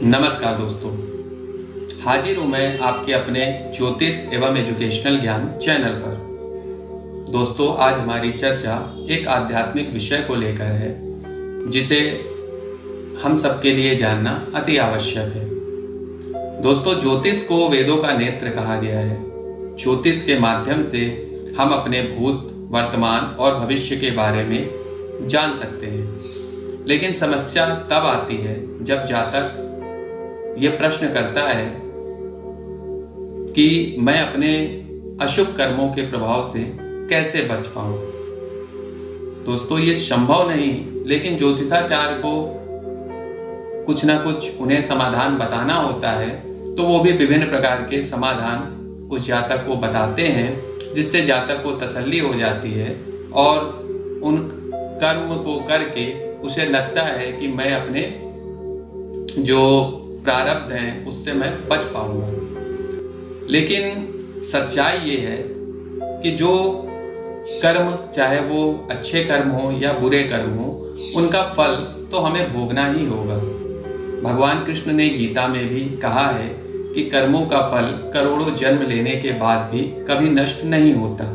नमस्कार दोस्तों, हाजिर हूँ मैं आपके अपने ज्योतिष एवं एजुकेशनल ज्ञान चैनल पर। दोस्तों, आज हमारी चर्चा एक आध्यात्मिक विषय को लेकर है जिसे हम सबके लिए जानना अति आवश्यक है। दोस्तों, ज्योतिष को वेदों का नेत्र कहा गया है। ज्योतिष के माध्यम से हम अपने भूत, वर्तमान और भविष्य के बारे में जान सकते हैं। लेकिन समस्या तब आती है जब जातक ये प्रश्न करता है कि मैं अपने अशुभ कर्मों के प्रभाव से कैसे बच पाऊं। दोस्तों, ये संभव नहीं, लेकिन ज्योतिषाचार्य को कुछ ना कुछ उन्हें समाधान बताना होता है, तो वो भी विभिन्न प्रकार के समाधान उस जातक को बताते हैं, जिससे जातक को तसल्ली हो जाती है और उन कर्म को करके उसे लगता है कि मैं अपने जो प्रारब्ध हैं उससे मैं बच पाऊंगा। लेकिन सच्चाई ये है कि जो कर्म, चाहे वो अच्छे कर्म हो या बुरे कर्म हो, उनका फल तो हमें भोगना ही होगा। भगवान कृष्ण ने गीता में भी कहा है कि कर्मों का फल करोड़ों जन्म लेने के बाद भी कभी नष्ट नहीं होता,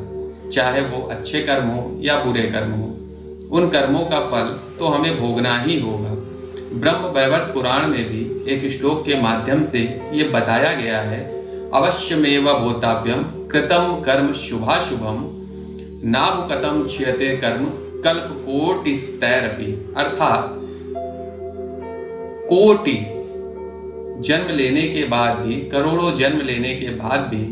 चाहे वो अच्छे कर्म हो या बुरे कर्म हो। उन कर्मों का फल तो हमें भोगना ही होगा। ब्रह्म वैवर्त पुराण में भी एक श्लोक के माध्यम से ये बताया गया है, अवश्यमेव भूतव्यम कृतम कर्म शुभाशुभम नाभुकतम क्षयते कर्म कल्प कोटिस्तैरपि। अर्थात कोटि जन्म लेने के बाद भी, करोड़ों जन्म लेने के बाद भी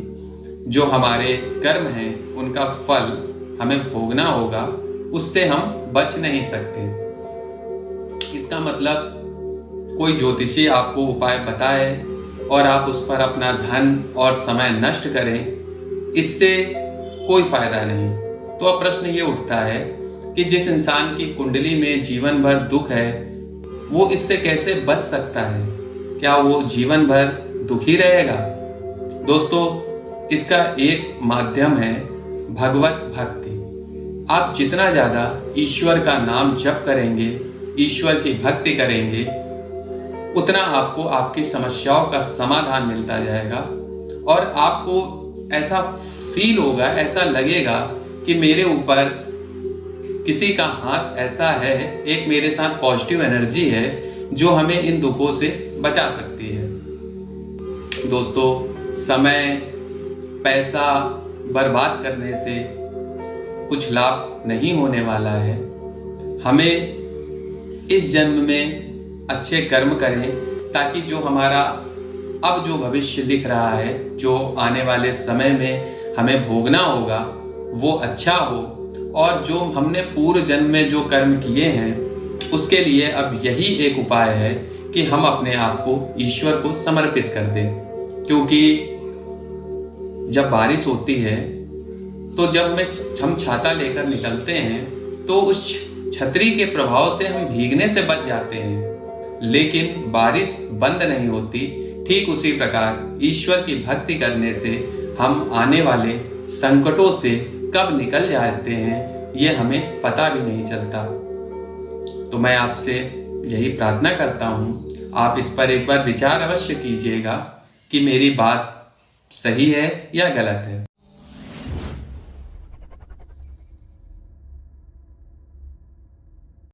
जो हमारे कर्म हैं उनका फल हमें भोगना होगा, उससे हम बच नहीं सकते। इसका मतलब कोई ज्योतिषी आपको उपाय बताए और आप उस पर अपना धन और समय नष्ट करें, इससे कोई फायदा नहीं। तो अब प्रश्न ये उठता है कि जिस इंसान की कुंडली में जीवन भर दुख है, वो इससे कैसे बच सकता है? क्या वो जीवन भर दुखी रहेगा? दोस्तों, इसका एक माध्यम है भगवत भक्ति। आप जितना ज़्यादा ईश्वर का नाम जप करेंगे, ईश्वर की भक्ति करेंगे, उतना आपको आपकी समस्याओं का समाधान मिलता जाएगा और आपको ऐसा फील होगा, ऐसा लगेगा कि मेरे ऊपर किसी का हाथ ऐसा है, एक मेरे साथ पॉजिटिव एनर्जी है जो हमें इन दुखों से बचा सकती है। दोस्तों, समय, पैसा बर्बाद करने से कुछ लाभ नहीं होने वाला है। हमें इस जन्म में अच्छे कर्म करें ताकि जो हमारा अब जो भविष्य लिख रहा है, जो आने वाले समय में हमें भोगना होगा, वो अच्छा हो। और जो हमने पूर्व जन्म में जो कर्म किए हैं उसके लिए अब यही एक उपाय है कि हम अपने आप को ईश्वर को समर्पित कर दें। क्योंकि जब बारिश होती है तो जब हम छाता लेकर निकलते हैं तो उस छतरी के प्रभाव से हम भीगने से बच जाते हैं, लेकिन बारिश बंद नहीं होती। ठीक उसी प्रकार ईश्वर की भक्ति करने से हम आने वाले संकटों से कब निकल जाते हैं ये हमें पता भी नहीं चलता। तो मैं आपसे यही प्रार्थना करता हूँ, आप इस पर एक बार विचार अवश्य कीजिएगा कि मेरी बात सही है या गलत है।